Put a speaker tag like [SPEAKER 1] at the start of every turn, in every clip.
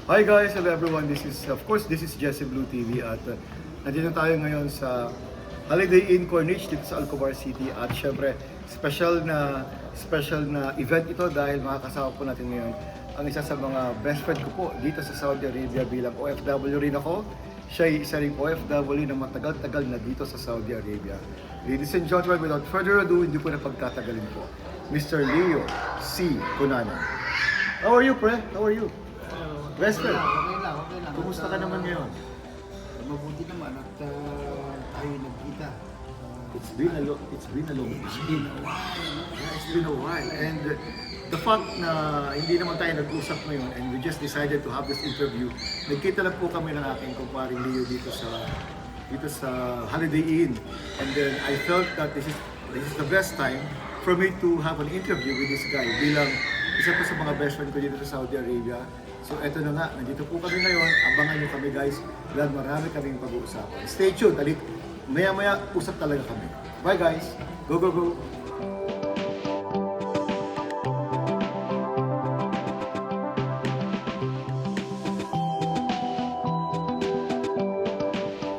[SPEAKER 1] Hi guys, hello everyone. This is Jesse Blue TV at nandito tayo ngayon sa Holiday Inn Corniche dito sa Alcobar City at syempre special na event ito dahil makakasama po natin ngayon ang isa sa mga best friend ko po dito sa Saudi Arabia bilang OFW rin ako. Siya ay isa ring OFW na matagal-tagal na dito sa Saudi Arabia. Ladies and gentlemen, without further ado, hindi po na pagtatagalin po. Mr. Leo C. Cunanan. How are you, pre? How are you? Best friend.
[SPEAKER 2] Okay lang.
[SPEAKER 1] Kumusta ka naman ngayon?
[SPEAKER 2] Mabuti naman at tayo nagkita.
[SPEAKER 1] It's been a long
[SPEAKER 2] It's been a while.
[SPEAKER 1] Yeah, it's been a while. And the fact na hindi naman tayo nag-usap ngayon and we just decided to have this interview, nagkita lang po kami ng aking kumparing Leo dito sa Holiday Inn. And then I felt that this is the best time for me to have an interview with this guy bilang isa pa sa mga best friend ko dito sa Saudi Arabia. So eto na nga, nandito po kami ngayon. Abangan niyo kami guys dahil marami kaming pag-uusapan. Stay tuned, maya-maya usap talaga kami. Bye guys! Go, go, go!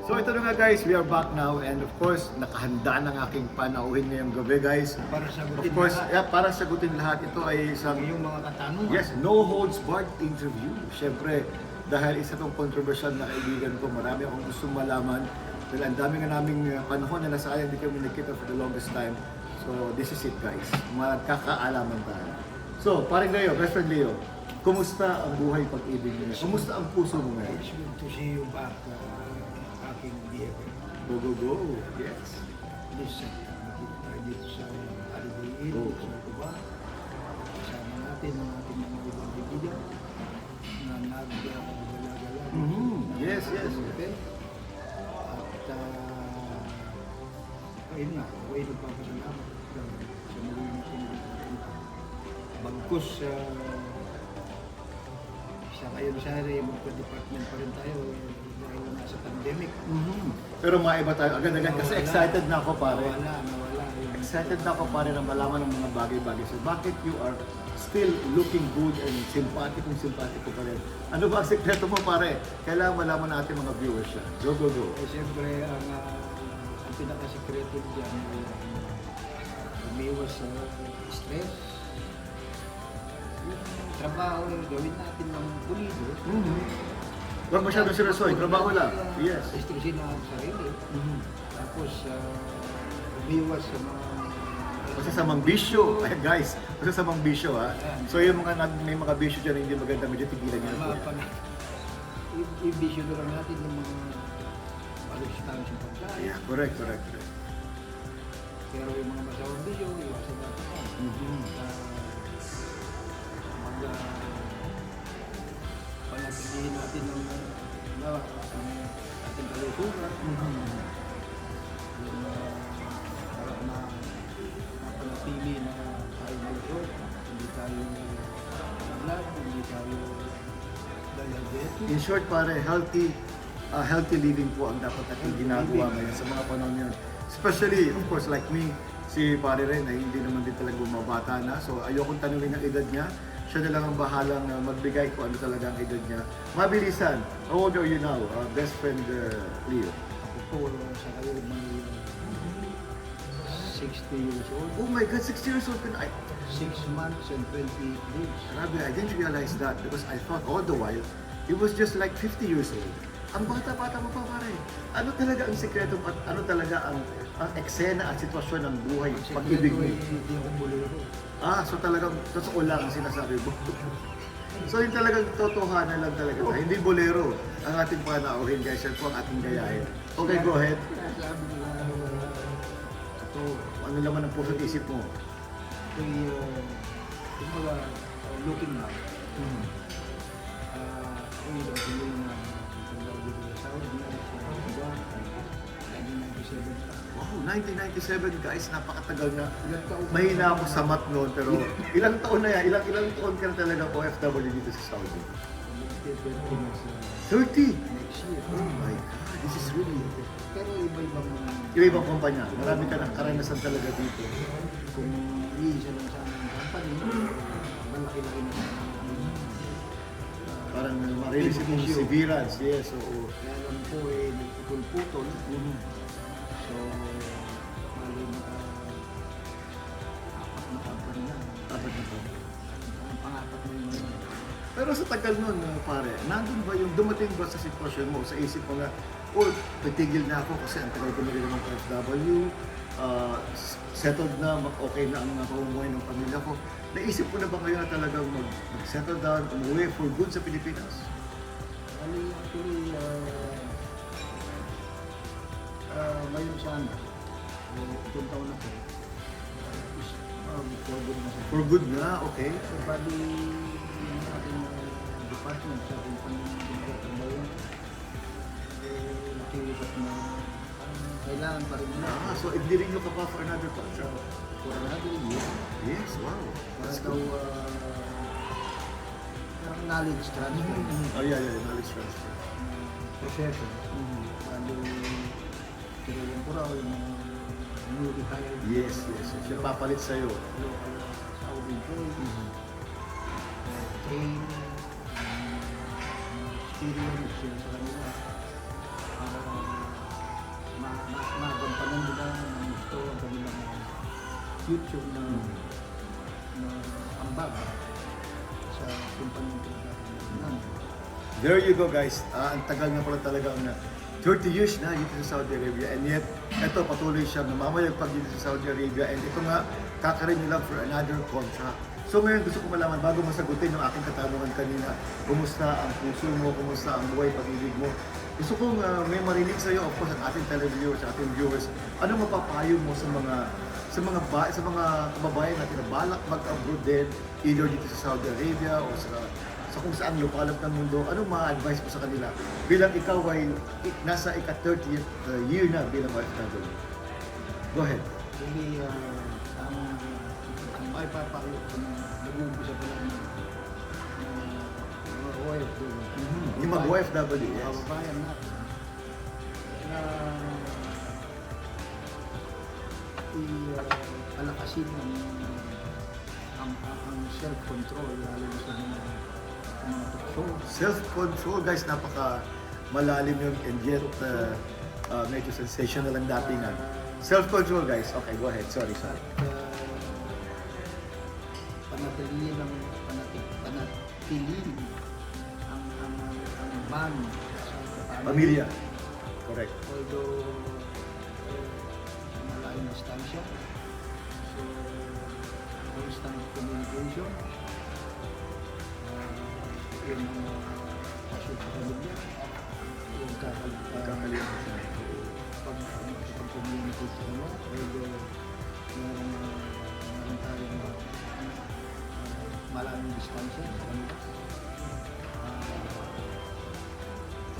[SPEAKER 1] So ito na nga guys, we are back now and of course, nakahanda ng aking panauhin ngayong gabi guys.
[SPEAKER 2] Para sagutin
[SPEAKER 1] Of course,
[SPEAKER 2] lahat.
[SPEAKER 1] yeah, para sagutin lahat, ito ay isang
[SPEAKER 2] Yung mga katanungan.
[SPEAKER 1] yes, no holds barred interview. Siyempre, dahil isa tong controversial na kaibigan ko, marami akong gustong malaman. Dahil ang dami nga naming panahon na nasa hindi kami nagkita for the longest time. So, this is it guys. Magkakaalaman tayo. So, paring Leo, best friend Leo, kumusta ang buhay pag-ibig mo? Kumusta ang puso mo ngayon?
[SPEAKER 2] It's good to see you back, aking dear.
[SPEAKER 1] Go, go, go. Yes.
[SPEAKER 2] Listen, nakita tayo dito sa Holiday Inn,
[SPEAKER 1] Oh.
[SPEAKER 2] sa Cuba. Kasama natin ang ating mga ibang kaibigan na nag-gala-gala.
[SPEAKER 1] Yes, yes.
[SPEAKER 2] Hotel. At ayun nga, ako ay nagpapasalamat sa muli na pinagpunta. Bagkus sa kayo sa magpa-department pa rin tayo dahil nasa pandemic.
[SPEAKER 1] Pero maiba tayo agad-agad kasi
[SPEAKER 2] Nawala.
[SPEAKER 1] excited na ako pare.
[SPEAKER 2] Nawala.
[SPEAKER 1] Excited na ako pare na malaman ng mga bagay-bagay. So bakit you are still looking good and simpatiko pa rin? Ano ba ang sekreto mo pare? Kailangan malaman natin mga viewers siya. Go, go, go.
[SPEAKER 2] Siyempre, ang pinaka-secreto dyan ay umiwas sa stress. Yung trabaho, gawin natin ng pulido.
[SPEAKER 1] Huwag masyadong seryoso. Trabaho lang. Yes.
[SPEAKER 2] Stressin ang sarili. Tapos, umiwas sa mga...
[SPEAKER 1] Kasi sa mga bisyo. Ay guys, kasi sa mga bisyo ha. So yung mga may mga bisyo dyan na hindi maganda, medyo tigilan niyo na po.
[SPEAKER 2] I-bisyo na lang natin yung mga malustansya sa pagkain.
[SPEAKER 1] Yeah, correct.
[SPEAKER 2] Pero yung mga masawang bisyo, iwasan natin yan. Panatilihin natin ang ating kalusugan. Yung para mapanatili na tayo malusog, hindi tayo naglag, hindi tayo diabetes.
[SPEAKER 1] In short pare, healthy living po ang dapat natin ginagawa ngayon sa mga panahon yun. Especially, of course, like me, si pare rin ay hindi naman din talaga bumabata na. So ayokong tanungin ang edad niya. Siya na lang ang bahalang magbigay kung ano talaga ang edad niya. Mabilisan, how old are you now, best friend Leo?
[SPEAKER 2] Ako po sa kayo may 60 years old.
[SPEAKER 1] Oh my God, 60 years old ka na.
[SPEAKER 2] 6 months and 28 days.
[SPEAKER 1] Grabe, I didn't realize that because I thought all the while, he was just like 50 years old. Ang bata-bata mo pa pare. Ano talaga ang sekreto at ano talaga ang eksena at sitwasyon ng buhay, pag-ibig mo?
[SPEAKER 2] Hindi ako bolero.
[SPEAKER 1] So talagang totoo lang ang sinasabi mo. So yung talagang totohanan lang talaga. Hindi bolero ang ating panauhin guys. Yan po ang ating gayahin. Okay, go ahead.
[SPEAKER 2] Sabi nila, ito,
[SPEAKER 1] Ano naman ang puso't isip mo?
[SPEAKER 2] kumbaga, looking back, ako yung tuloy na pagdaw dito sa Saudi, sa Cuba, 1997 pa.
[SPEAKER 1] Wow, 1997 guys, napakatagal na.
[SPEAKER 2] Ilang taon
[SPEAKER 1] Mahina ako sa math noon, pero ilang taon na yan? Ilang taon ka na talaga OFW dito sa Saudi? 30!
[SPEAKER 2] Next year.
[SPEAKER 1] Oh my God, this is really...
[SPEAKER 2] Pero iba-ibang
[SPEAKER 1] Iba-ibang kumpanya. Marami ka ng karanasan talaga dito.
[SPEAKER 2] kung iisa lang sa aming company, malaki-laki na.
[SPEAKER 1] Parang Nare-receive mong
[SPEAKER 2] Issue.
[SPEAKER 1] severance, yes, oo.
[SPEAKER 2] Kaya lang po nagputol-putol. So, bali apat na taon na.
[SPEAKER 1] Dapat na po.
[SPEAKER 2] Ang pangapat na yun.
[SPEAKER 1] Pero sa tagal nun, pare, nandun ba yung dumating ba sa sitwasyon mo, sa isip mo na, oh, titigil na ako kasi ang tagal ko na rin ng OFW, settled na, okay na ang pamumuhay ng pamilya ko. Naisip ko na ba kayo na talagang mag-settle down, umuwi for good sa Pilipinas?
[SPEAKER 2] Actually, ngayon sana, itong taon na po, is for good na siya.
[SPEAKER 1] For good na, okay.
[SPEAKER 2] So, bali, yung ating department sa ating pang-trabaho, nakilisap na kailangan pa rin na
[SPEAKER 1] So hindi rin ka pa for another contract?
[SPEAKER 2] for another year.
[SPEAKER 1] Yes, wow.
[SPEAKER 2] Para
[SPEAKER 1] That's
[SPEAKER 2] daw,
[SPEAKER 1] good.
[SPEAKER 2] parang knowledge transfer.
[SPEAKER 1] Oh, yeah, knowledge transfer.
[SPEAKER 2] Proseso. Bali, tinulong ko raw yung mga newly hired.
[SPEAKER 1] Yes. Siya papalit sa'yo.
[SPEAKER 2] Local Saudi employees. Train, experience sila sa kanila. Para magampanan nila ng gusto ang kanilang future na ambag sa kumpanyang pinagkakaroon.
[SPEAKER 1] There you go, guys. Ang tagal na pala talaga na 30 years na dito sa Saudi Arabia, and yet ito patuloy siya namamayagpag dito sa Saudi Arabia, and ito nga kakarin nila for another contract. So ngayon gusto ko malaman, bago masagutin yung aking katanungan kanina, kumusta ang puso mo, kumusta ang buhay pag-ibig mo, gusto kong may marinig sa iyo, of course, ang ating televiewers, sa ating viewers, ano mapapayo mo sa mga kababayan natin na balak mag-abroad din, either dito sa Saudi Arabia o sa kung saan lupalag ng mundo, anong ma-advise mo sa kanila bilang ikaw ay nasa ika-30th year na bilang OFW? Go ahead.
[SPEAKER 2] Hindi, ang may papakalo ko na nag-uumpisa pa lang ng mga OFW.
[SPEAKER 1] Yung mag-OFW, yes.
[SPEAKER 2] Kababayan natin na palakasin ang self-control lalo na sa mga tukso.
[SPEAKER 1] Self-control, guys, napaka malalim yun, and yet medyo sensational ang datingan. Self-control, guys. Okay, go ahead. Sorry.
[SPEAKER 2] At panatiliin ang band sa
[SPEAKER 1] Pamilya. Correct.
[SPEAKER 2] Although malayong distansya, so constant communication, yung pasyon sa pamilya, yung
[SPEAKER 1] Kakalimutan.
[SPEAKER 2] pag-communicate sa ano, although meron tayong malayong distansya sa kanila.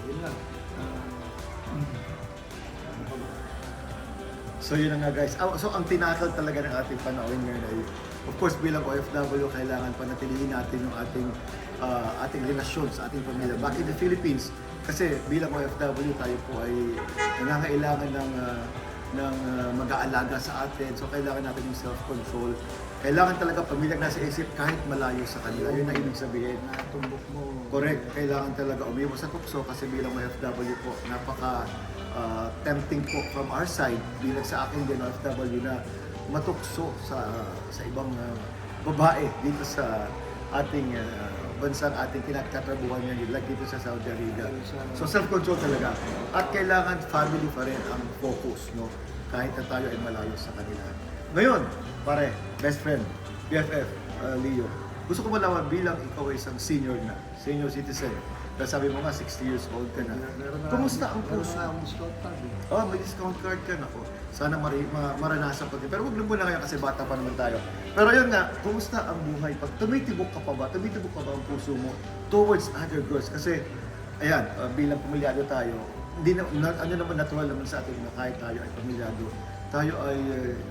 [SPEAKER 2] Yun lang.
[SPEAKER 1] So yun na nga, guys. So ang tinakal talaga ng ating panahon ngayon ay, of course, bilang OFW, kailangan panatilihin natin yung ating relasyon sa ating pamilya. Back in the Philippines, kasi bilang OFW, tayo po ay nangangailangan ng mag-aalaga sa atin. So kailangan natin yung self-control. Kailangan talaga pamilyang nasa isip kahit malayo sa kanila. Yun ang ibig sabihin.
[SPEAKER 2] Natumbok mo.
[SPEAKER 1] Correct. Kailangan talaga umiwas sa tukso kasi bilang OFW po, napaka tempting po from our side, bilang sa akin din OFW, na matukso sa ibang babae dito sa ating bansang ating kinakatrabuhan ngayon, like dito sa Saudi Arabia. So self-control talaga. At kailangan family pa rin ang focus, no? Kahit na tayo ay malayo sa kanila. Ngayon, pare, best friend, BFF, Leo, gusto ko malaman bilang ikaw ay isang senior citizen. Dahil sabi mo nga, 60 years old ka na. Kumusta ang puso?
[SPEAKER 2] Meron na akong discount card.
[SPEAKER 1] May discount card ka na. Sana maranasan pa din. Pero wag lang muna ngayon kasi bata pa naman tayo. Pero yun nga, kumusta ang buhay? Pag tumitibok ka pa ba? Tumitibok pa ba ang puso mo towards other girls? Kasi, ayan, bilang pamilyado tayo, hindi na, ano naman, natural naman sa atin na kahit tayo ay pamilyado, tayo ay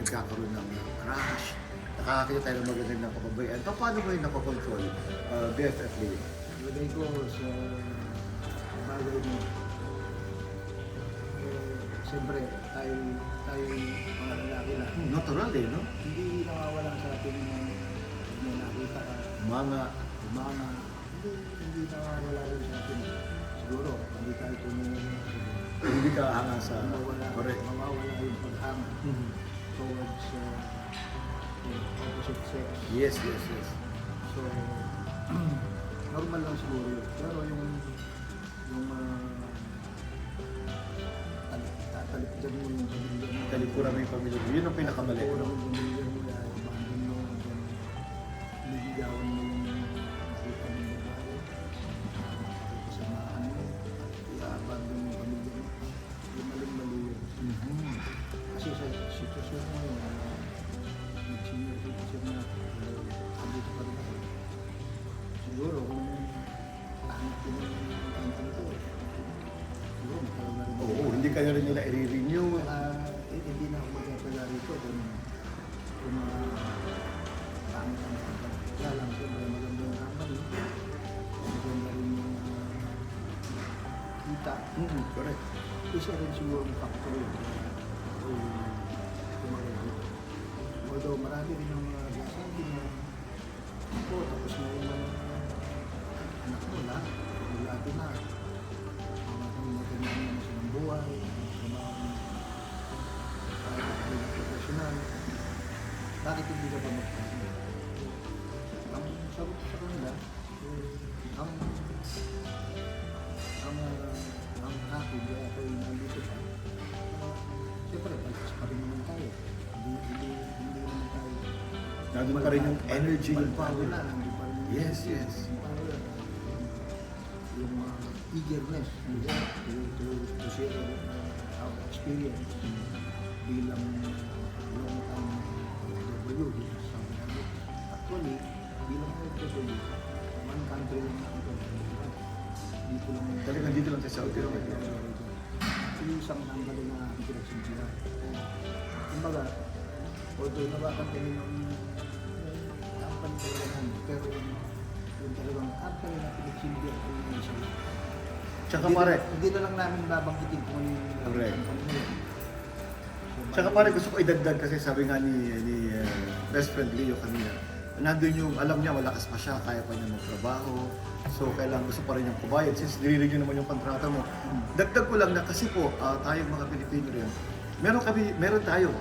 [SPEAKER 1] nagkakaroon ng crush, nakakakita tayo ng magagandang kababayan. Paano mo yung nakokontrol, BFF Leo?
[SPEAKER 2] Lagay ko sa bagay mo. Siyempre, tayo mga lalaki na.
[SPEAKER 1] Natural eh, no?
[SPEAKER 2] Hindi nawawala sa atin yung nakita ka.
[SPEAKER 1] Mga
[SPEAKER 2] Umama. Hindi nawawala rin sa atin ito nyo
[SPEAKER 1] Hindi ka hanga sa... Correct.
[SPEAKER 2] mawawala yung paghanga
[SPEAKER 1] Mhm.
[SPEAKER 2] towards opposite sex.
[SPEAKER 1] Yes, yes, yes.
[SPEAKER 2] So, normal lang siguro yun. Pero yung tatalipdan mo yung pamilya mo.
[SPEAKER 1] Talikuran mo yung pamilya mo. Yun ang pinakamali.
[SPEAKER 2] Talikuran mo yung pamilya mo, abandon mo, niligawan mo yung nakita ng babae, kasamahan mo, i-abandon mo yung pamilya mo. Yung maling-mali yun.
[SPEAKER 1] Mhm.
[SPEAKER 2] Kasi sa sitwasyon mo yun, nag-senior citizen na, andito pa rin ako. Siguro kung hanap din yung company ko, siguro matagal na rin.
[SPEAKER 1] Oo, hindi ka na rin nila i-renew.
[SPEAKER 2] Hindi na ako magkakala rito kung pangit ang company. Kaya lang, siyempre maganda yung company. Maganda rin yung kita.
[SPEAKER 1] Mhm, correct.
[SPEAKER 2] Isa rin siguro ang factor yun. Tumagal dito. Although marami rin ang sasabi na ako, tapos na yung mga anak mo lahat. Lagi na. Maganda na siya ng buhay. Sa mga professional. Bakit hindi ka pa magpapalala? Ang sagot ko sa kanila, ang happy kaya ako yung nandito pa. Siyempre, palpas pa rin naman tayo. Hindi naman tayo.
[SPEAKER 1] Nandun pa rin yung energy, yung power.
[SPEAKER 2] Na, nandun pa rin yung
[SPEAKER 1] Yes, yes.
[SPEAKER 2] yung power. Yung eagerness to share our experience bilang long time OFW dito sa Saudi Arabia. Actually, bilang OFW, one country lang ako dito lang.
[SPEAKER 1] Talagang dito lang sa Saudi Arabia.
[SPEAKER 2] Yung isang tanggalin na pinagsimula. Kumbaga, although nabakan kami ng company talaga namin, pero yung talagang company na pinagsimula ko yung isa.
[SPEAKER 1] Tsaka pare,
[SPEAKER 2] Hindi na lang namin babangkitin kung ano yung
[SPEAKER 1] Correct.
[SPEAKER 2] company na yun.
[SPEAKER 1] tsaka pare gusto ko idagdag kasi sabi nga ni best friend Leo kanina, nandun yung, alam niya malakas pa siya, kaya pa niya magtrabaho. So kailangan gusto pa rin niyang kubayad since nire-renew naman yung kontrata mo. Dagdag ko lang na kasi po, tayong mga Pilipino rin, meron tayong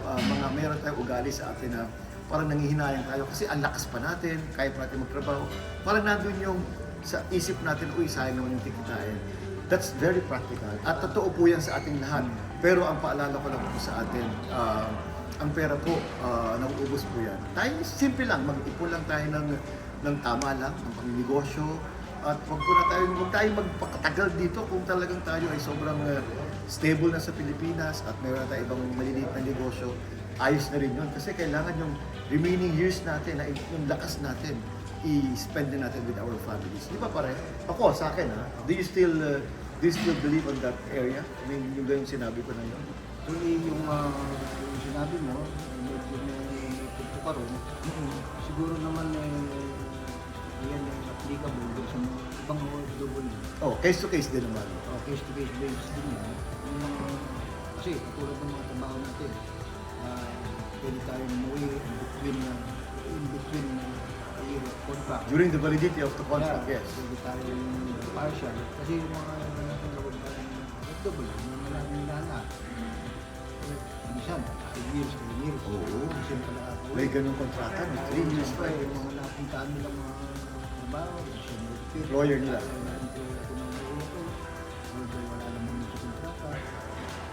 [SPEAKER 1] ugali sa atin na parang nangihinayang tayo kasi ang lakas pa natin, kaya pa natin magtrabaho. Parang nandun yung sa isip natin, uy, sayang naman yung tikitain. That's very practical. At totoo po yan sa ating lahat. Pero ang paalala ko lang po sa atin, ang pera po, nauubos po yan. Tayo, simple lang, mag-ipon lang tayo ng tama lang, ng panginegosyo. At huwag tayo magpakatagal dito kung talagang tayo ay sobrang stable na sa Pilipinas at mayroon tayo ibang maliliit na negosyo. Ayos na rin yun. Kasi kailangan yung remaining years natin, yung lakas natin, i-spend din natin with our families. Di ba pare? Ako, sa akin do you still believe on that area? I mean, yung ganun sinabi ko na yun.
[SPEAKER 2] Actually, yung sinabi mo, medyo may punto ka ron. Siguro naman yan ay applicable doon sa mga ibang OFW.
[SPEAKER 1] Oh, case to case din naman.
[SPEAKER 2] Case-to-case basis din yan. Yung kasi katulad ng mga trabaho natin, pwede tayong umuwi in between year of contract.
[SPEAKER 1] During the validity of the contract,
[SPEAKER 2] Yeah,
[SPEAKER 1] yes.
[SPEAKER 2] pwede tayong partial. Kasi yung mga nagawag tayong OFW, yung maraming lahat. Minsan, 5 years, 10 years.
[SPEAKER 1] Oo.
[SPEAKER 2] Minsan pala ako.
[SPEAKER 1] May ganung kontrata, may 3 years pa.
[SPEAKER 2] Yung mga napuntaan nilang mga trabaho,
[SPEAKER 1] Employer nila.
[SPEAKER 2] Employer ko ng ulo ko. Although wala naman sa kontrata.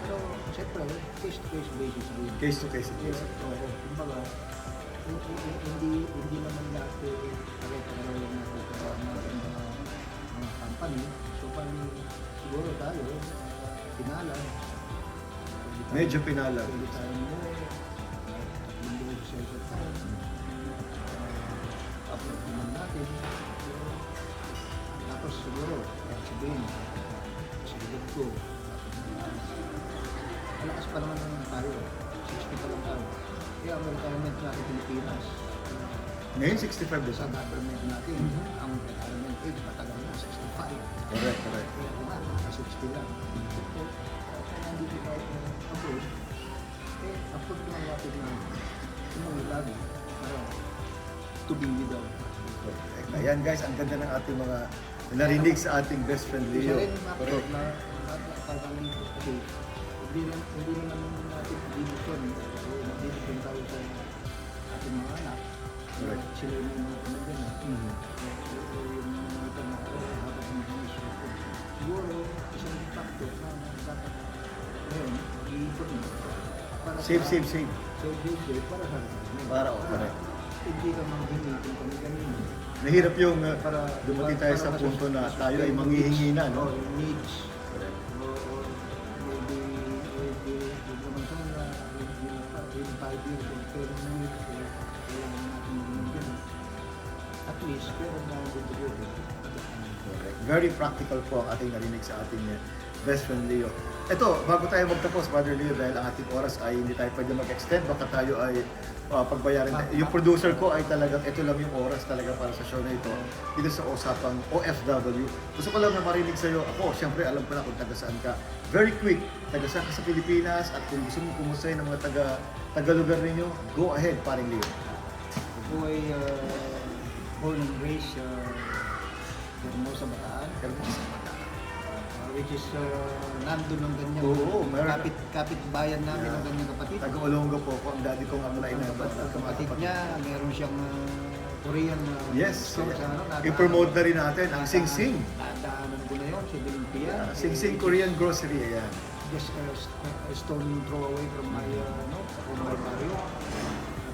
[SPEAKER 2] Pero, siyempre, case-to-case basis din.
[SPEAKER 1] Case to case.
[SPEAKER 2] Oo. Kumbaga, hindi naman lahat pare-pareho lang nagtatrabaho ng mga company. So, siguro tayo, pinalan.
[SPEAKER 1] Medyo pinalan.
[SPEAKER 2] Pwede tayo mo, hindi sa second time. Upload naman natin. Tapos siguro, sabihin, sa edad ko, malakas pa naman tayo. 60 pa lang tayo. Kaya ang retirement natin Pilipinas,
[SPEAKER 1] Ngayon, 65
[SPEAKER 2] sa
[SPEAKER 1] na.
[SPEAKER 2] government natin, ang retirement age matagal na, 65.
[SPEAKER 1] Correct, correct.
[SPEAKER 2] Kaya kung ano, 60 lang. So, kaya nandito tayo abroad, abroad ko ang lapit na yung lagi para to be without.
[SPEAKER 1] Ayan guys, ang ganda ng ating mga narinig sa ating best friend
[SPEAKER 2] Isa
[SPEAKER 1] Leo.
[SPEAKER 2] rin abroad
[SPEAKER 1] Correct.
[SPEAKER 2] na pagkakalito kasi hindi naman natin dinisyon. So, magdidikin tayo sa ating mga anak.
[SPEAKER 1] Correct.
[SPEAKER 2] Sila yung mga pinagyan. So, yung mga tanong ko, habang mag-iisip ko. Siguro, isang factor na dapat ngayon, iipon mo. Para
[SPEAKER 1] Save.
[SPEAKER 2] Save, para sa
[SPEAKER 1] Para, correct.
[SPEAKER 2] hindi ka manghingi kung kami-kami.
[SPEAKER 1] Mahirap yung
[SPEAKER 2] Para
[SPEAKER 1] dumating tayo sa punto na tayo ay manghihingi na, no?
[SPEAKER 2] Yung needs. Or maybe huwag naman sa na in 5 years or 10 years kailangan natin magiging at least pero na contribution.
[SPEAKER 1] Correct. Very practical po ang ating narinig sa ating best friend Leo. Ito, bago tayo magtapos, Brother Leo, dahil ang ating oras ay hindi tayo pwede mag-extend, baka tayo ay pagbayarin. Yung producer ko ay talagang, ito lang yung oras talaga para sa show na ito, dito sa usapang OFW. Gusto ko lang na marinig sa'yo, ako, syempre alam ko na kung taga saan ka. Very quick, taga saan ka sa Pilipinas, at kung gusto mo kumusay ng mga taga-lugar ninyo, go ahead, paring Leo.
[SPEAKER 2] Ako ay born and raised Hermosa, Bataan. Which is nandun ang ganyang
[SPEAKER 1] Oo, meron.
[SPEAKER 2] kapit-bayan namin
[SPEAKER 1] Yeah.
[SPEAKER 2] ang ganyang kapatid.
[SPEAKER 1] Taga-Olongo po ako, ang daddy kong amlay na
[SPEAKER 2] Kapatid niya, meron siyang Korean
[SPEAKER 1] Yes,
[SPEAKER 2] store sa ano.
[SPEAKER 1] i-promote na rin natin ang Sing Sing.
[SPEAKER 2] Nadaanan ko na yun, si Olympia.
[SPEAKER 1] Sing Sing Korean Grocery, ayan.
[SPEAKER 2] Just a stone throw away from my barrio.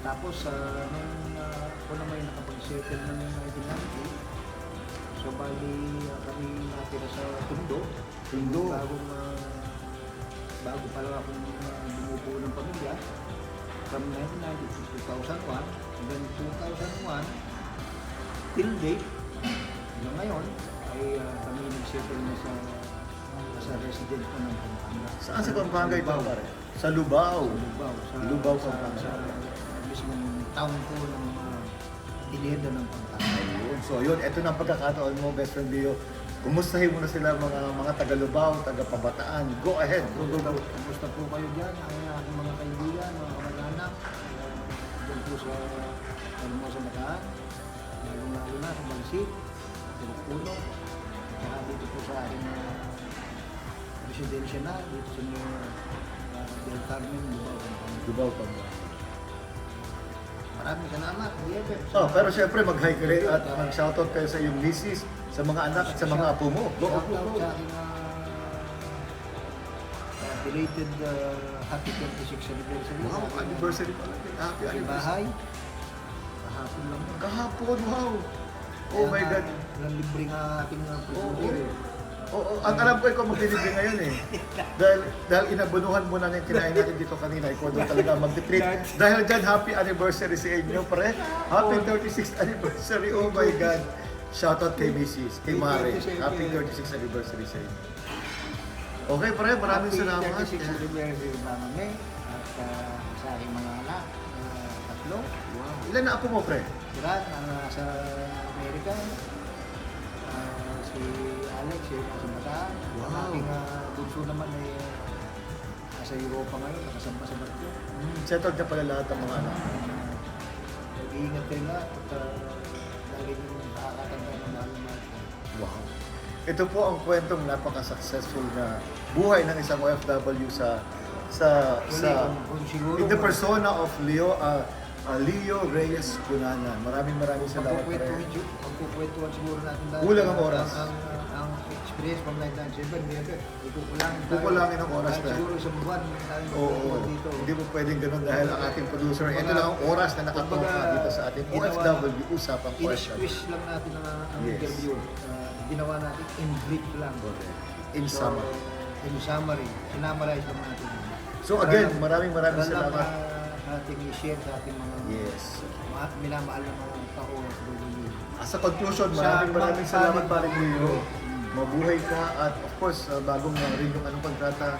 [SPEAKER 2] Tapos, nung ako naman nakapag-settle na yung 1990, so bali kami natira sa Tondo. Bago pa lang akong bumubuo ng pamilya. From 1990 to 2001, and then 2001, till date, hanggang ngayon, ay kami nag-settle na sa resident ko ng Pampanga.
[SPEAKER 1] Saan sa Pampanga ito, pare? Sa Lubao. Lubao, Pampanga.
[SPEAKER 2] Sa mismong town ko ng Pineda ng Pampanga.
[SPEAKER 1] Ayun. So yun, ito na ang pagkakataon mo, best friend Leo. Kumustahin mo na sila mga taga-Lubao, taga-Pabataan. Go ahead.
[SPEAKER 2] Kumusta po kayo dyan? Ang aking mga kaibigan, mga kamag-anak. Dyan po sa Hermosa, Bataan. Lalo na sa Balsit, Puno. Saka dito po sa aking residensya na, dito sa Del Carmen, Lubao.
[SPEAKER 1] Lubao, Pampanga.
[SPEAKER 2] Maraming salamat, BFF.
[SPEAKER 1] Pero syempre mag-hi ka rin at mag-shoutout kayo sa iyong misis, sa mga anak at sa mga apo mo. Go, go,
[SPEAKER 2] Shoutout
[SPEAKER 1] go.
[SPEAKER 2] sa aking belated happy 26th anniversary.
[SPEAKER 1] Wow, anniversary pala. Happy
[SPEAKER 2] Sa
[SPEAKER 1] anniversary.
[SPEAKER 2] bahay. Kahapon lang.
[SPEAKER 1] Kahapon, wow. Oh my God.
[SPEAKER 2] Walang libre nga ating producer.
[SPEAKER 1] Oo, ang alam ko ikaw maglilibre ngayon eh. Dahil inabunuhan mo na yung kinain natin dito kanina, ikaw doon talaga mag-treat. Dahil dyan, happy anniversary sa inyo, pre. Happy 36th anniversary, oh my God. Shoutout kay Mrs. kay Mare. Happy 36th anniversary sa inyo. Okay, pre, maraming salamat.
[SPEAKER 2] Happy 36th anniversary Mame at sa aking mga anak, tatlo.
[SPEAKER 1] Wow. Ilan na apo mo, pre?
[SPEAKER 2] Sirat, sa Amerika. Si Alex, nasa Bataan.
[SPEAKER 1] Wow.
[SPEAKER 2] Ang aking bunso naman ay nasa Europa ngayon, nakasama sa barko.
[SPEAKER 1] Settled na pala lahat ng mga anak.
[SPEAKER 2] Nag-iingat kayo lahat at lagi nyo nakakatanda ng mahal-mahal.
[SPEAKER 1] Wow. Ito po ang kwentong napaka-successful na buhay ng isang OFW sa
[SPEAKER 2] Siguro,
[SPEAKER 1] in the persona of Leo Reyes Cunanan. Maraming salamat.
[SPEAKER 2] pagkukwentuhan siguro natin dahil
[SPEAKER 1] Kulang ang oras.
[SPEAKER 2] ang experience from 1997,
[SPEAKER 1] Kukulangin ang oras na.
[SPEAKER 2] Siguro isang buwan tayo
[SPEAKER 1] Oo,
[SPEAKER 2] magkukuha dito.
[SPEAKER 1] hindi po pwedeng ganun dahil ang ating producer, ito lang ang oras na nakatuwa dito sa ating OFW, usapang OFW.
[SPEAKER 2] In-squish lang natin ang
[SPEAKER 1] Yes.
[SPEAKER 2] interview. Ginawa natin in brief lang.
[SPEAKER 1] In summer.
[SPEAKER 2] In summary, sinamarize lang natin.
[SPEAKER 1] So again, maraming
[SPEAKER 2] Para
[SPEAKER 1] salamat.
[SPEAKER 2] lang ating i-share sa ating mga
[SPEAKER 1] Yes.
[SPEAKER 2] minamahal ng mga tao.
[SPEAKER 1] As a conclusion, maraming salamat paring Leo. Mabuhay ka at of course, bagong rin yung anong kontrata,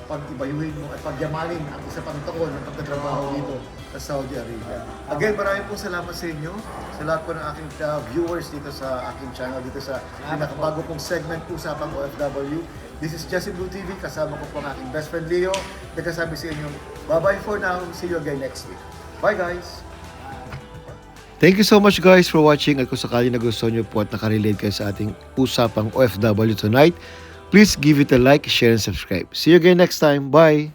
[SPEAKER 1] pag-ibayuhin mo at pagyamanin ang isa pang taon ng pagtatrabaho dito sa Saudi Arabia. Again, maraming pong salamat sa inyo, sa lahat po ng aking viewers dito sa aking channel, dito sa pinakabago pong segment, Usapang OFW. This is Justin Blue TV, kasama ko po ang aking best friend Leo. Nagkasabi sa inyo, bye-bye for now, see you again next week. Bye guys! Thank you so much guys for watching at kung sakali nagustuhan nyo po at nakarelate kayo sa ating Usapang OFW tonight, Please give it a like, share, and subscribe. See you again next time. Bye!